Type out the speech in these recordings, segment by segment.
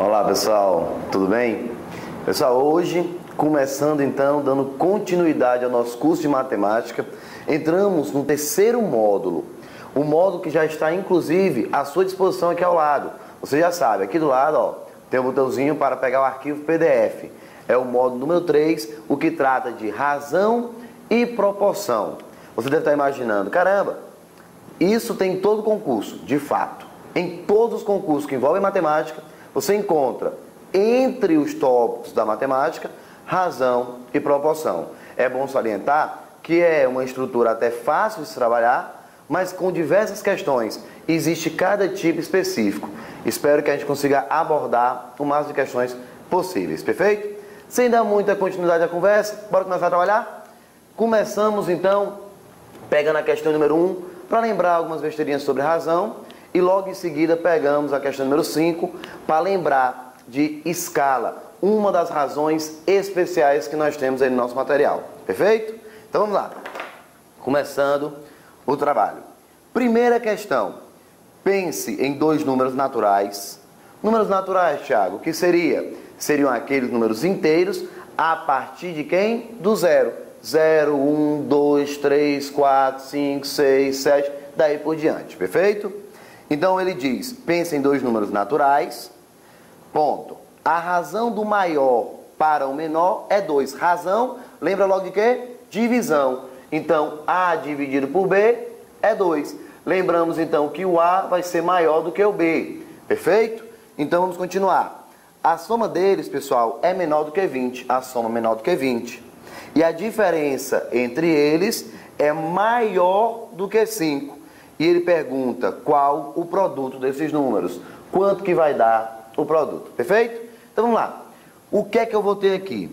Olá pessoal, tudo bem? Pessoal, hoje, começando então, dando continuidade ao nosso curso de matemática, entramos no terceiro módulo, o módulo que já está inclusive à sua disposição aqui ao lado. Você já sabe, aqui do lado ó, tem um botãozinho para pegar o arquivo PDF. É o módulo número 3, o que trata de razão e proporção. Você deve estar imaginando, caramba, isso tem em todo concurso, de fato. Em todos os concursos que envolvem matemática, você encontra entre os tópicos da matemática, razão e proporção. É bom salientar que é uma estrutura até fácil de se trabalhar, mas com diversas questões. Existe cada tipo específico. Espero que a gente consiga abordar o máximo de questões possíveis, perfeito? Sem dar muita continuidade à conversa, bora começar a trabalhar? Começamos então, pegando a questão número 1, para lembrar algumas besteirinhas sobre razão. E logo em seguida pegamos a questão número 5 para lembrar de escala, uma das razões especiais que nós temos aí no nosso material. Perfeito? Então vamos lá. Começando o trabalho. Primeira questão. Pense em dois números naturais. Números naturais, Thiago, que seriam aqueles números inteiros a partir de quem? Do zero. 0, 1, 2, 3, 4, 5, 6, 7, daí por diante. Perfeito? Então ele diz, pensa em dois números naturais, ponto. A razão do maior para o menor é 2. Razão, lembra logo de quê? Divisão. Então, A dividido por B é 2. Lembramos então que o A vai ser maior do que o B. Perfeito? Então vamos continuar. A soma deles, pessoal, é menor do que 20. A soma é menor do que 20. E a diferença entre eles é maior do que 5. E ele pergunta qual o produto desses números. Quanto que vai dar o produto. Perfeito? Então vamos lá. O que é que eu vou ter aqui?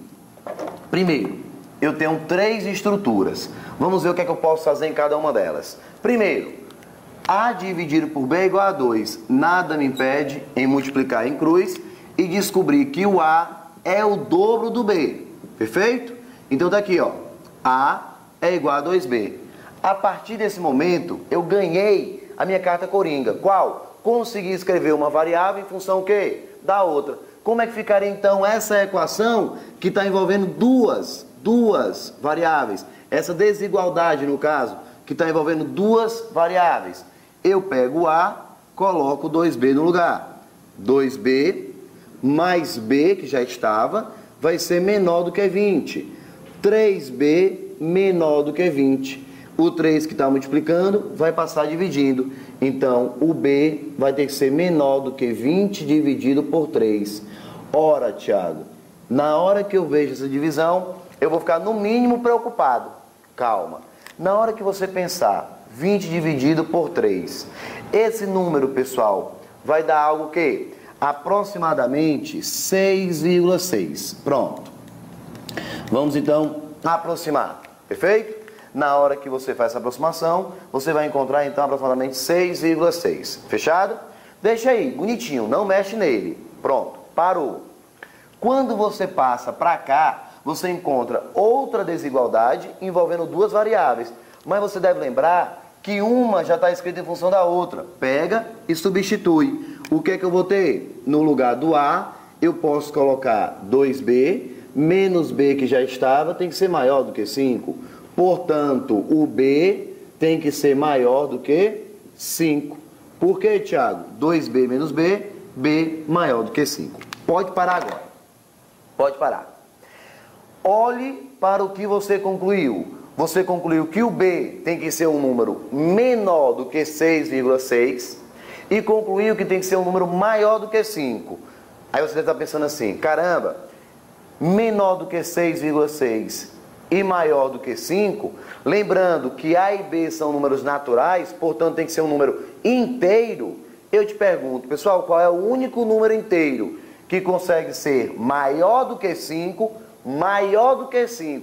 Primeiro, eu tenho 3 estruturas. Vamos ver o que é que eu posso fazer em cada uma delas. Primeiro, A dividido por B é igual a 2. Nada me impede em multiplicar em cruz e descobrir que o A é o dobro do B. Perfeito? Então tá aqui, ó. A é igual a 2B. A partir desse momento, eu ganhei a minha carta coringa. Qual? Consegui escrever uma variável em função o quê? Da outra. Como é que ficaria então essa equação que está envolvendo duas variáveis? Essa desigualdade, no caso, que está envolvendo duas variáveis. Eu pego A, coloco 2B no lugar. 2B mais B, que já estava, vai ser menor do que 20. 3B menor do que 20. O 3 que está multiplicando vai passar dividindo. Então, o B vai ter que ser menor do que 20 dividido por 3. Ora, Thiago, na hora que eu vejo essa divisão, eu vou ficar no mínimo preocupado. Calma. Na hora que você pensar 20 dividido por 3, esse número, pessoal, vai dar algo que? Aproximadamente 6,6. Pronto. Vamos então aproximar. Perfeito? Na hora que você faz essa aproximação, você vai encontrar então aproximadamente 6,6. Fechado? Deixa aí, bonitinho, não mexe nele. Pronto, parou. Quando você passa para cá, você encontra outra desigualdade envolvendo duas variáveis. Mas você deve lembrar que uma já está escrita em função da outra. Pega e substitui. O que é que eu vou ter? No lugar do A, eu posso colocar 2B, menos B que já estava, tem que ser maior do que 5. Portanto, o B tem que ser maior do que 5. Por quê, Thiago? 2B menos B, B maior do que 5. Pode parar agora. Pode parar. Olhe para o que você concluiu. Você concluiu que o B tem que ser um número menor do que 6,6 e concluiu que tem que ser um número maior do que 5. Aí você deve estar pensando assim, caramba, menor do que 6,6 e maior do que 5, lembrando que A e B são números naturais, portanto tem que ser um número inteiro. Eu te pergunto, pessoal, qual é o único número inteiro que consegue ser maior do que 5,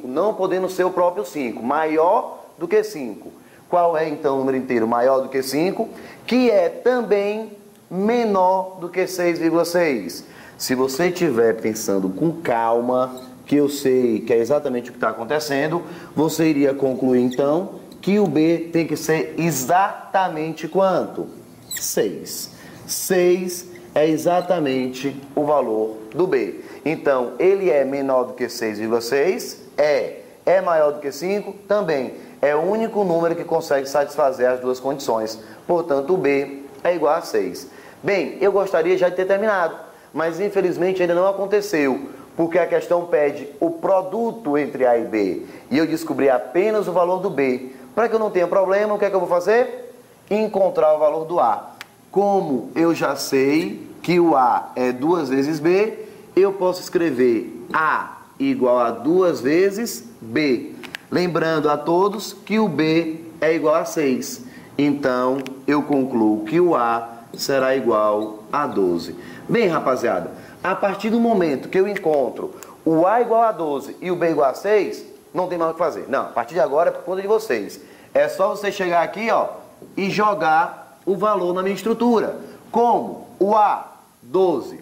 não podendo ser o próprio 5, maior do que 5. Qual é então o número inteiro maior do que 5, que é também menor do que 6,6? Se você estiver pensando com calma, que eu sei que é exatamente o que está acontecendo, você iria concluir então que o B tem que ser exatamente quanto? 6. 6 é exatamente o valor do B. Então, ele é menor do que 6,6? É maior do que 5? Também. É o único número que consegue satisfazer as duas condições. Portanto, o B é igual a 6. Bem, eu gostaria já de ter terminado, mas infelizmente ainda não aconteceu, porque a questão pede o produto entre A e B. E eu descobri apenas o valor do B. Para que eu não tenha problema, o que é que eu vou fazer? Encontrar o valor do A. Como eu já sei que o A é 2 vezes B, eu posso escrever A igual a 2 vezes B. Lembrando a todos que o B é igual a 6. Então, eu concluo que o A será igual a 12. Bem, rapaziada, a partir do momento que eu encontro o A igual a 12 e o B igual a 6, não tem mais o que fazer. Não, a partir de agora é por conta de vocês. É só você chegar aqui, ó, e jogar o valor na minha estrutura. Como? O A, 12,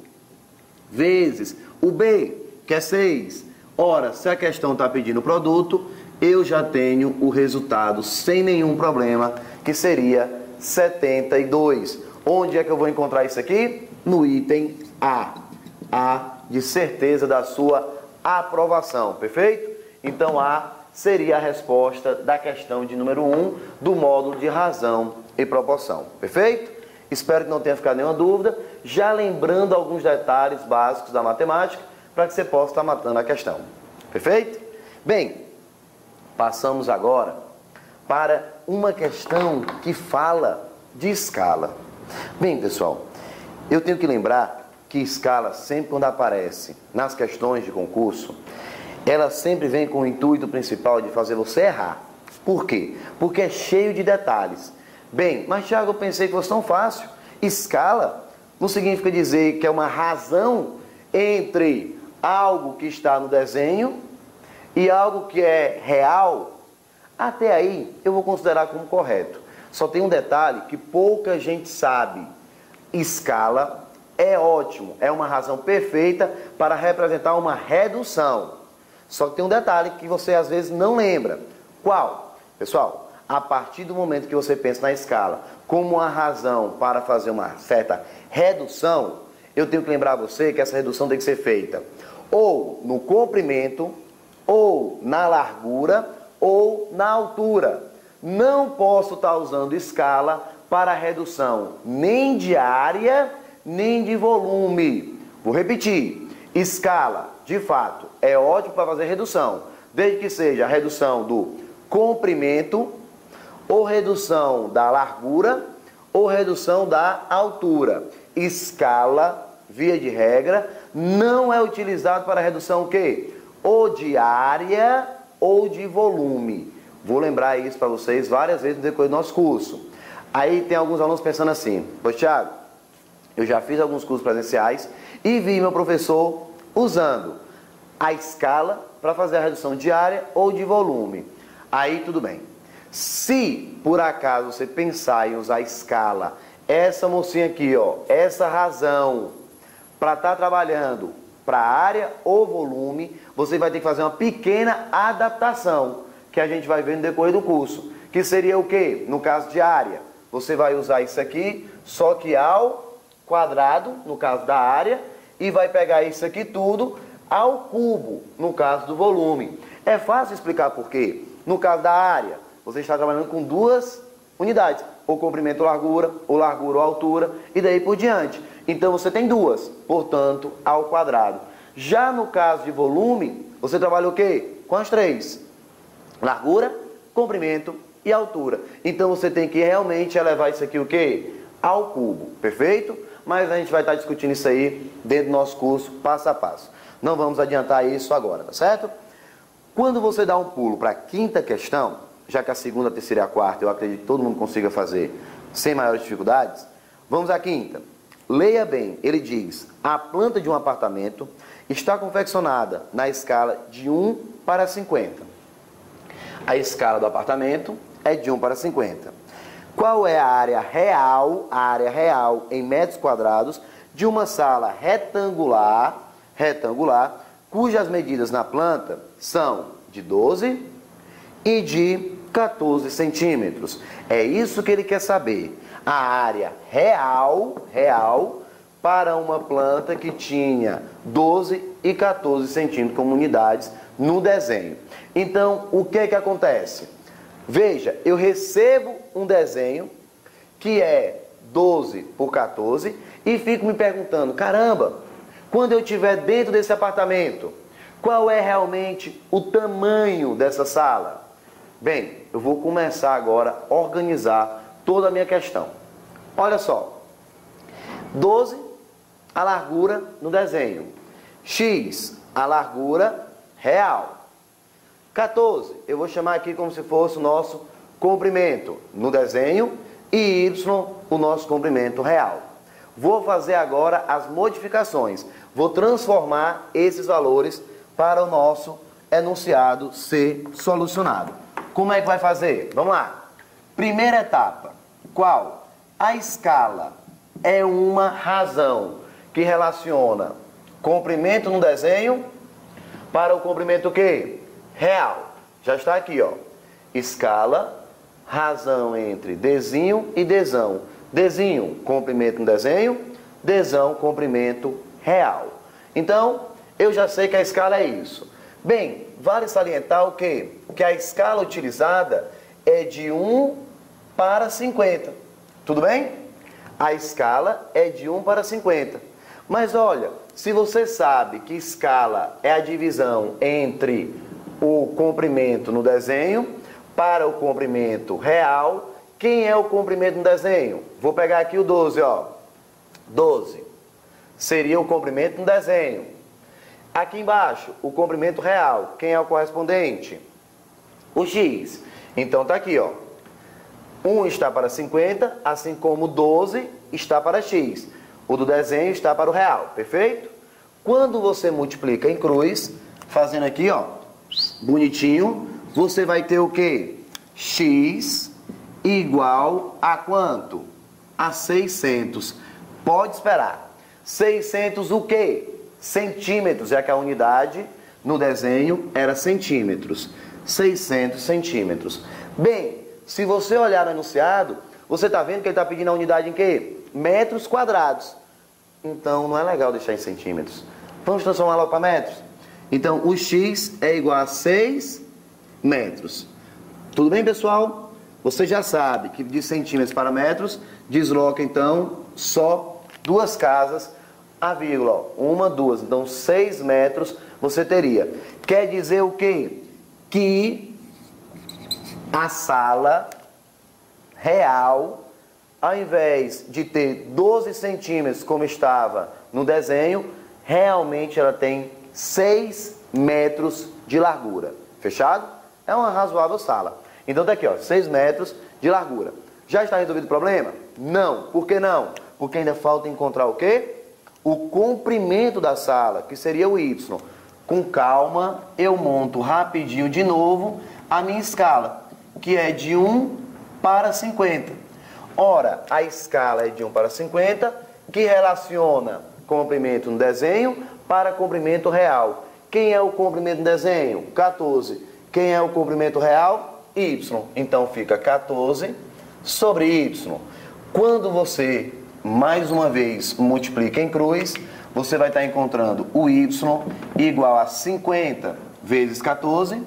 vezes o B, que é 6. Ora, se a questão está pedindo produto, eu já tenho o resultado sem nenhum problema, que seria 72. Onde é que eu vou encontrar isso aqui? No item A. A de certeza da sua aprovação, perfeito? Então, A seria a resposta da questão de número 1 do módulo de razão e proporção, perfeito? Espero que não tenha ficado nenhuma dúvida, já lembrando alguns detalhes básicos da matemática, para que você possa estar matando a questão, perfeito? Bem, passamos agora para uma questão que fala de escala. Bem, pessoal, eu tenho que lembrar que escala, sempre quando aparece nas questões de concurso, ela sempre vem com o intuito principal de fazer você errar. Por quê? Porque é cheio de detalhes. Bem, mas Thiago, eu pensei que fosse tão fácil. Escala não significa dizer que é uma razão entre algo que está no desenho e algo que é real. Até aí eu vou considerar como correto. Só tem um detalhe que pouca gente sabe. Escala é ótimo, é uma razão perfeita para representar uma redução. Só que tem um detalhe que você às vezes não lembra. Qual? Pessoal, a partir do momento que você pensa na escala como uma razão para fazer uma certa redução, eu tenho que lembrar você que essa redução tem que ser feita ou no comprimento, ou na largura, ou na altura. Não posso estar usando escala para redução nem de área, nem de volume. Vou repetir. Escala, de fato, é ótimo para fazer redução, desde que seja a redução do comprimento, ou redução da largura, ou redução da altura. Escala, via de regra, não é utilizado para redução o quê? Ou de área ou de volume. Vou lembrar isso para vocês várias vezes no decorrer do nosso curso. Aí tem alguns alunos pensando assim: pois Thiago, eu já fiz alguns cursos presenciais e vi meu professor usando a escala para fazer a redução de área ou de volume. Aí tudo bem. Se por acaso você pensar em usar a escala, essa mocinha aqui, ó, essa razão para estar trabalhando para área ou volume, você vai ter que fazer uma pequena adaptação, que a gente vai ver no decorrer do curso, que seria o quê? No caso de área, você vai usar isso aqui, só que ao quadrado, no caso da área, e vai pegar isso aqui tudo ao cubo, no caso do volume. É fácil explicar por quê. No caso da área, você está trabalhando com duas unidades, ou comprimento ou largura ou altura, e daí por diante. Então você tem duas, portanto, ao quadrado. Já no caso de volume, você trabalha o quê? Com as três: largura, comprimento e altura. Então você tem que realmente elevar isso aqui o quê? Ao cubo, perfeito? Mas a gente vai estar discutindo isso aí dentro do nosso curso, passo a passo. Não vamos adiantar isso agora, tá certo? Quando você dá um pulo para a quinta questão, já que a segunda, a terceira e a quarta eu acredito que todo mundo consiga fazer sem maiores dificuldades, vamos à quinta. Leia bem, ele diz: a planta de um apartamento está confeccionada na escala de 1 para 50. A escala do apartamento é de 1 para 50. Qual é a área real em metros quadrados de uma sala retangular, cujas medidas na planta são de 12 e de 14 centímetros? É isso que ele quer saber. A área real para uma planta que tinha 12 e 14 centímetros como unidades no desenho. Então, o que que acontece? Veja, eu recebo um desenho que é 12 por 14 e fico me perguntando, caramba, quando eu estiver dentro desse apartamento, qual é realmente o tamanho dessa sala? Bem, eu vou começar agora a organizar toda a minha questão. Olha só, 12, a largura no desenho. X, a largura real. 14, eu vou chamar aqui como se fosse o nosso comprimento no desenho e Y, o nosso comprimento real. Vou fazer agora as modificações. Vou transformar esses valores para o nosso enunciado ser solucionado. Como é que vai fazer? Vamos lá. Primeira etapa. Qual? A escala é uma razão que relaciona comprimento no desenho para o comprimento o quê? Real. Já está aqui, ó. Escala, razão entre Dzinho e Dzão. Dzinho, comprimento no desenho. Dzão, comprimento real. Então, eu já sei que a escala é isso. Bem, vale salientar o quê? Que a escala utilizada é de 1 para 50. Tudo bem? A escala é de 1 para 50. Mas olha, se você sabe que escala é a divisão entre o comprimento no desenho para o comprimento real, quem é o comprimento no desenho? Vou pegar aqui o 12, ó. 12 seria o comprimento no desenho. Aqui embaixo, o comprimento real. Quem é o correspondente? O X. Então tá aqui, ó. 1 está para 50, assim como 12 está para X. O do desenho está para o real, perfeito? Quando você multiplica em cruz, fazendo aqui, ó, bonitinho, você vai ter o quê? X igual a quanto? A 600. Pode esperar. 600 o quê? Centímetros, já que a unidade no desenho era centímetros. 600 centímetros. Bem, se você olhar no enunciado, você está vendo que ele está pedindo a unidade em quê? Metros quadrados. Então, não é legal deixar em centímetros. Vamos transformar logo para metros? Então, o X é igual a 6 metros. Tudo bem, pessoal? Você já sabe que de centímetros para metros, desloca, então, só 2 casas, a vírgula, ó, 1, 2. Então, 6 metros você teria. Quer dizer o quê? Que a sala real, ao invés de ter 12 centímetros como estava no desenho, realmente ela tem 6 metros de largura. Fechado? É uma razoável sala. Então tá aqui, ó, 6 metros de largura. Já está resolvido o problema? Não. Por que não? Porque ainda falta encontrar o quê? O comprimento da sala, que seria o Y. Com calma, eu monto rapidinho de novo a minha escala, que é de 1 para 50. Ora, a escala é de 1 para 50, que relaciona comprimento no desenho para comprimento real. Quem é o comprimento no desenho? 14. Quem é o comprimento real? Y. Então fica 14 sobre Y. Quando você, mais uma vez, multiplica em cruz, você vai estar encontrando o Y igual a 50 vezes 14,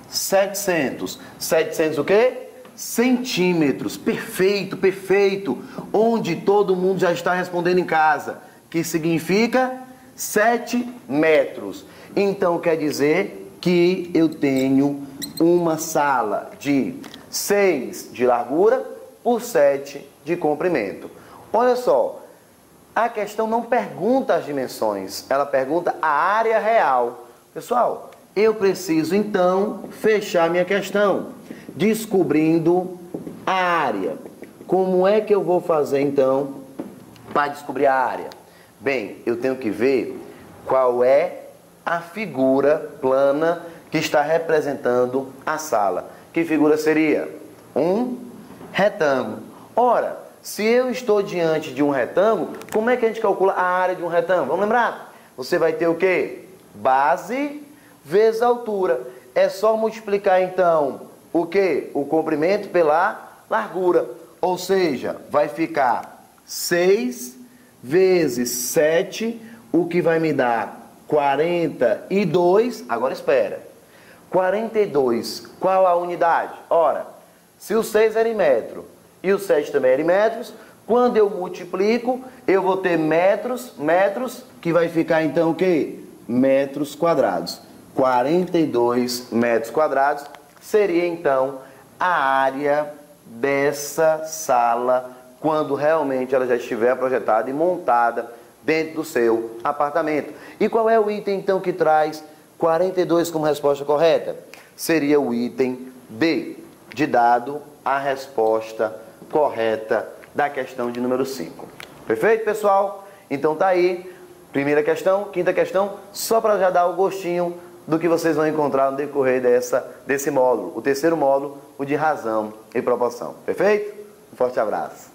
700. 700 o quê? Centímetros. Perfeito, perfeito. Onde todo mundo já está respondendo em casa. Que significa 7 metros. Então quer dizer que eu tenho uma sala de 6 de largura por 7 de comprimento. Olha só, a questão não pergunta as dimensões, ela pergunta a área real. Pessoal, eu preciso então fechar minha questão, descobrindo a área. Como é que eu vou fazer então para descobrir a área? Bem, eu tenho que ver qual é a figura plana que está representando a sala. Que figura seria? Um retângulo. Ora, se eu estou diante de um retângulo, como é que a gente calcula a área de um retângulo? Vamos lembrar? Você vai ter o quê? Base vezes altura. É só multiplicar então o quê? O comprimento pela largura. Ou seja, vai ficar 6 vezes 7, o que vai me dar 42. Agora espera. 42, qual a unidade? Ora, se o 6 era em metro e o 7 também era em metros, quando eu multiplico, eu vou ter metros, que vai ficar então o quê? Metros quadrados. 42 metros quadrados seria então a área dessa sala quando realmente ela já estiver projetada e montada dentro do seu apartamento. E qual é o item então que traz 42 como resposta correta? Seria o item D, de dado a resposta correta da questão de número 5. Perfeito, pessoal? Então tá aí, primeira questão, quinta questão, só para já dar o gostinho do que vocês vão encontrar no decorrer desse módulo. O terceiro módulo, o de razão e proporção. Perfeito? Um forte abraço.